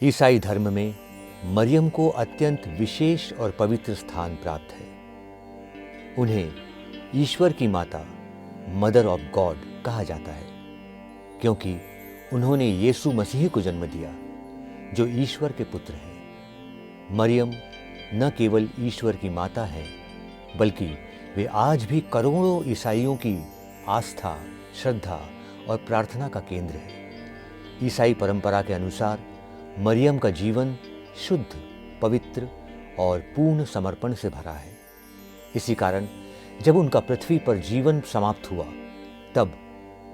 ईसाई धर्म में मरियम को अत्यंत विशेष और पवित्र स्थान प्राप्त है। उन्हें ईश्वर की माता, मदर ऑफ गॉड कहा जाता है, क्योंकि उन्होंने यीशु मसीह को जन्म दिया, जो ईश्वर के पुत्र हैं। मरियम न केवल ईश्वर की माता है, बल्कि वे आज भी करोड़ों ईसाइयों की आस्था, श्रद्धा और प्रार्थना का केंद्र है। ईसाई परंपरा के अनुसार मरियम का जीवन शुद्ध, पवित्र और पूर्ण समर्पण से भरा है। इसी कारण जब उनका पृथ्वी पर जीवन समाप्त हुआ, तब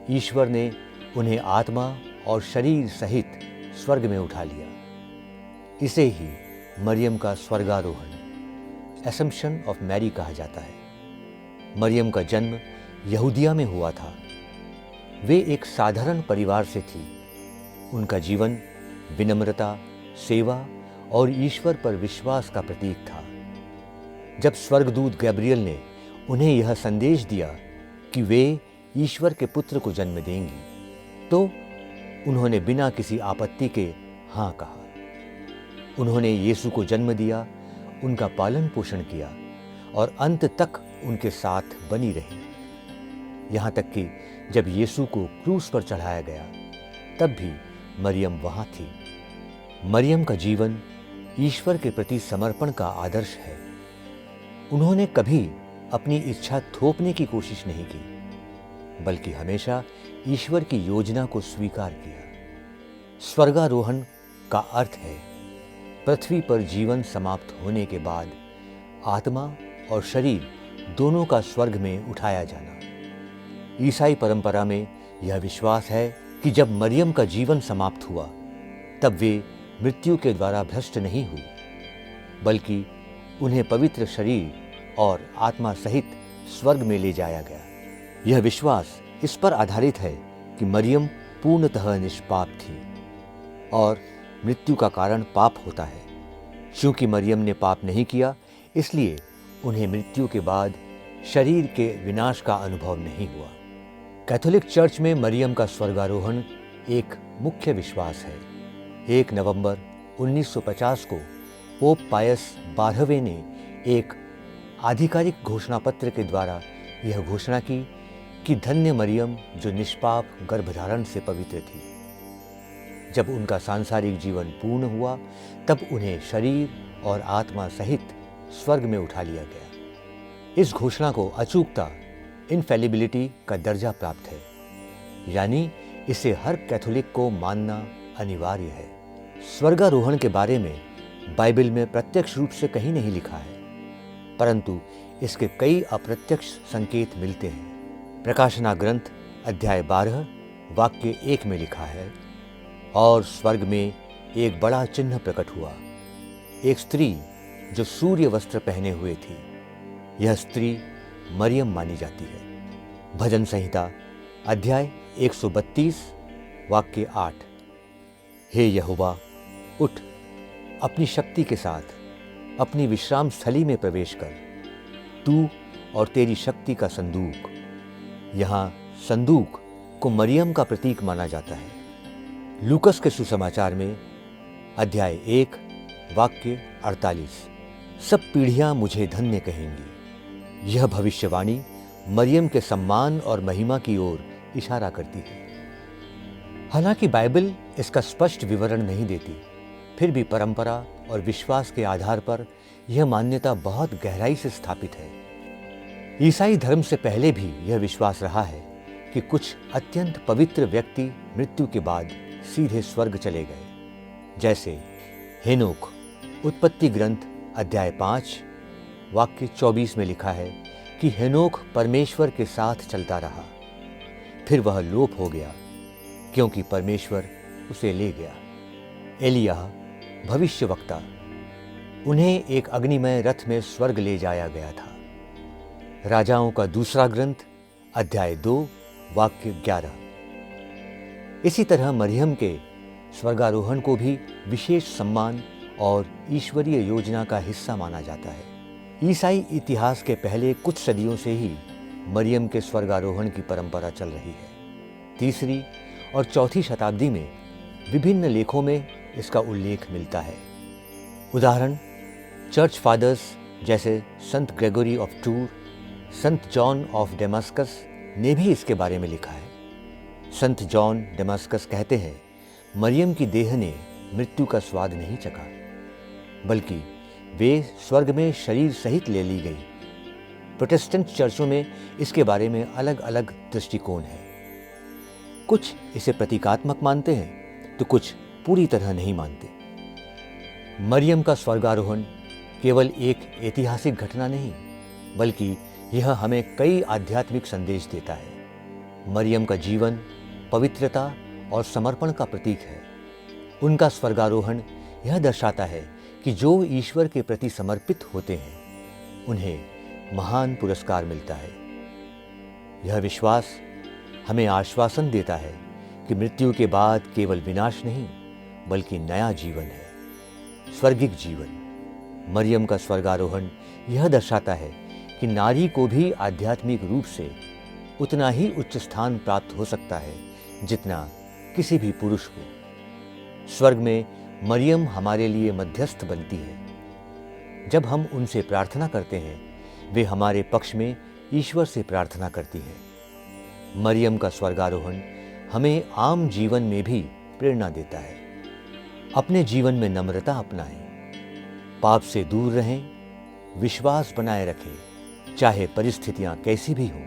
ईश्वर ने उन्हें आत्मा और शरीर सहित स्वर्ग में उठा लिया। इसे ही मरियम का स्वर्गारोहण, एसम्पशन ऑफ मैरी कहा जाता है। मरियम का जन्म यहूदिया में हुआ था। वे एक साधारण परिवार से थी। उनका जीवन विनम्रता, सेवा और ईश्वर पर विश्वास का प्रतीक था। जब स्वर्गदूत गैब्रियल ने उन्हें यह संदेश दिया कि वे ईश्वर के पुत्र को जन्म देंगी, तो उन्होंने बिना किसी आपत्ति के हाँ कहा। उन्होंने यीशु को जन्म दिया, उनका पालन पोषण किया और अंत तक उनके साथ बनी रही। यहाँ तक कि जब यीशु को क्रूस पर चढ़ाया गया, तब भी मरियम वहाँ थी। मरियम का जीवन ईश्वर के प्रति समर्पण का आदर्श है। उन्होंने कभी अपनी इच्छा थोपने की कोशिश नहीं की, बल्कि हमेशा ईश्वर की योजना को स्वीकार किया। स्वर्गारोहण का अर्थ है पृथ्वी पर जीवन समाप्त होने के बाद आत्मा और शरीर दोनों का स्वर्ग में उठाया जाना। ईसाई परंपरा में यह विश्वास है कि जब मरियम का जीवन समाप्त हुआ, तब वे मृत्यु के द्वारा भ्रष्ट नहीं हुई, बल्कि उन्हें पवित्र शरीर और आत्मा सहित स्वर्ग में ले जाया गया। यह विश्वास इस पर आधारित है कि मरियम पूर्णतः निष्पाप थी और मृत्यु का कारण पाप होता है। क्योंकि मरियम ने पाप नहीं किया, इसलिए उन्हें मृत्यु के बाद शरीर के विनाश का अनुभव नहीं हुआ। कैथोलिक चर्च में मरियम का स्वर्गारोहण एक मुख्य विश्वास है। 1 नवंबर 1950 को पोप पायस 12वें ने एक आधिकारिक घोषणा पत्र के द्वारा यह घोषणा की कि धन्य मरियम जो निष्पाप गर्भधारण से पवित्र थी। जब उनका सांसारिक जीवन पूर्ण हुआ, तब उन्हें शरीर और आत्मा सहित स्वर्ग में उठा लिया गया। इस घोषणा को अचूकता, इनफेलिबिलिटी का दर्जा प्राप्त है, यानी इसे हर कैथोलिक को मानना अनिवार्य है। स्वर्गारोहण के बारे में बाइबल में प्रत्यक्ष रूप से कहीं नहीं लिखा है, परंतु इसके कई अप्रत्यक्ष संकेत मिलते हैं। प्रकाशना ग्रंथ अध्याय 12 वाक्य 1 में लिखा है, और स्वर्ग में एक बड़ा चिन्ह प्रकट हुआ, एक स्त्री जो सूर्य वस्त्र पहने हुए थी। यह स्त्री मरियम मानी जाती है। भजन संहिता अध्याय 132 वाक्य 8, हे यहोवा, उठ, अपनी शक्ति के साथ अपनी विश्राम स्थली में प्रवेश कर, तू और तेरी शक्ति का संदूक। यहाँ संदूक को मरियम का प्रतीक माना जाता है। लूकस के सुसमाचार में अध्याय 1 वाक्य 48, सब पीढ़ियां मुझे धन्य कहेंगी। यह भविष्यवाणी मरियम के सम्मान और महिमा की ओर इशारा करती है। हालांकि बाइबल इसका स्पष्ट विवरण नहीं देती, फिर भी परंपरा और विश्वास के आधार पर यह मान्यता बहुत गहराई से स्थापित है। ईसाई धर्म से पहले भी यह विश्वास रहा है कि कुछ अत्यंत पवित्र व्यक्ति मृत्यु के बाद सीधे स्वर्ग चले गए, जैसे हेनोक। उत्पत्ति ग्रंथ अध्याय 5 वाक्य 24 में लिखा है कि हेनोक परमेश्वर के साथ चलता रहा, फिर वह लोप हो गया क्योंकि परमेश्वर उसे ले गया। एलिय्याह भविष्यवक्ता, उन्हें एक अग्निमय रथ में स्वर्ग ले जाया गया था। राजाओं का दूसरा ग्रंथ अध्याय 2 वाक्य 11। इसी तरह मरियम के स्वर्गारोहण को भी विशेष सम्मान और ईश्वरीय योजना का हिस्सा माना जाता है। ईसाई इतिहास के पहले कुछ सदियों से ही मरियम के स्वर्गारोहण की परंपरा चल रही है। 3री और 4थी शताब्दी में विभिन्न लेखों में इसका उल्लेख मिलता है। उदाहरण चर्च फादर्स जैसे संत Gregory of tour, Sant John of डेमास्कस ने भी इसके बारे में लिखा है। संत जॉन डेमास्कस कहते हैं, मरियम की देह ने मृत्यु का स्वाद नहीं चखा, बल्कि वे स्वर्ग में शरीर सहित ले ली गई। प्रोटेस्टेंट चर्चों में इसके बारे में अलग अलग दृष्टिकोण है। कुछ इसे प्रतीकात्मक मानते हैं तो कुछ पूरी तरह नहीं मानते। मरियम का स्वर्गारोहण केवल एक ऐतिहासिक घटना नहीं, बल्कि यह हमें कई आध्यात्मिक संदेश देता है। मरियम का जीवन पवित्रता और समर्पण का प्रतीक है। उनका स्वर्गारोहण यह दर्शाता है कि जो ईश्वर के प्रति समर्पित होते हैं उन्हें महान पुरस्कार मिलता है। यह विश्वास हमें आश्वासन देता है कि मृत्यु के बाद केवल विनाश नहीं, बल्कि नया जीवन है, स्वर्गिक जीवन। मरियम का स्वर्गारोहण यह दर्शाता है कि नारी को भी आध्यात्मिक रूप से उतना ही उच्च स्थान प्राप्त हो सकता है जितना किसी भी पुरुष को। स्वर्ग में मरियम हमारे लिए मध्यस्थ बनती है। जब हम उनसे प्रार्थना करते हैं, वे हमारे पक्ष में ईश्वर से प्रार्थना करती हैं। मरियम का स्वर्गारोहण हमें आम जीवन में भी प्रेरणा देता है। अपने जीवन में नम्रता अपनाएं, पाप से दूर रहें, विश्वास बनाए रखें, चाहे परिस्थितियां कैसी भी हों।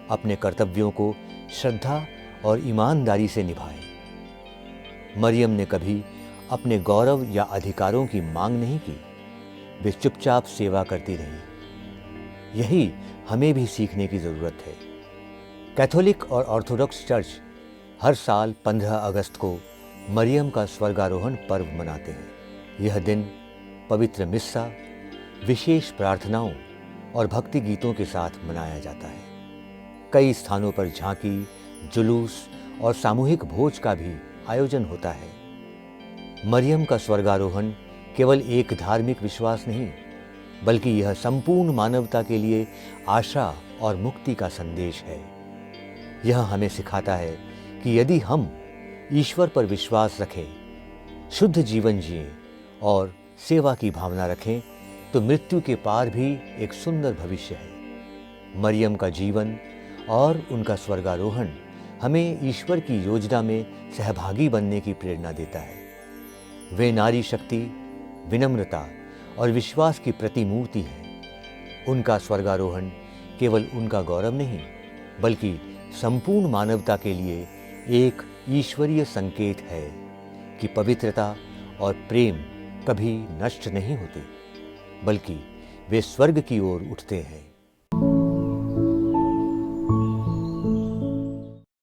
अपने कर्तव्यों को श्रद्धा और ईमानदारी से निभाएं। मरियम ने कभी अपने गौरव या अधिकारों की मांग नहीं की, वे चुपचाप सेवा करती रहीं। यही हमें भी सीखने की जरूरत है। कैथोलिक और ऑर्थोडॉक्स चर्च हर साल 15 अगस्त को मरियम का स्वर्गारोहण पर्व मनाते हैं। यह दिन पवित्र मिस्सा, विशेष प्रार्थनाओं और भक्ति गीतों के साथ मनाया जाता है। कई स्थानों पर झांकी, जुलूस और सामूहिक भोज का भी आयोजन होता है। मरियम का स्वर्गारोहण केवल एक धार्मिक विश्वास नहीं, बल्कि यह संपूर्ण मानवता के लिए आशा और मुक्ति का संदेश है। यह हमें सिखाता है कि यदि हम ईश्वर पर विश्वास रखें, शुद्ध जीवन जिएं और सेवा की भावना रखें, तो मृत्यु के पार भी एक सुंदर भविष्य है। मरियम का जीवन और उनका स्वर्गारोहण हमें ईश्वर की योजना में सहभागी बनने की प्रेरणा देता है। वे नारी शक्ति, विनम्रता और विश्वास की प्रतिमूर्ति हैं। उनका स्वर्गारोहण केवल उनका गौरव नहीं, बल्कि संपूर्ण मानवता के लिए एक ईश्वरीय संकेत है कि पवित्रता और प्रेम कभी नष्ट नहीं होते, बल्कि वे स्वर्ग की ओर उठते हैं।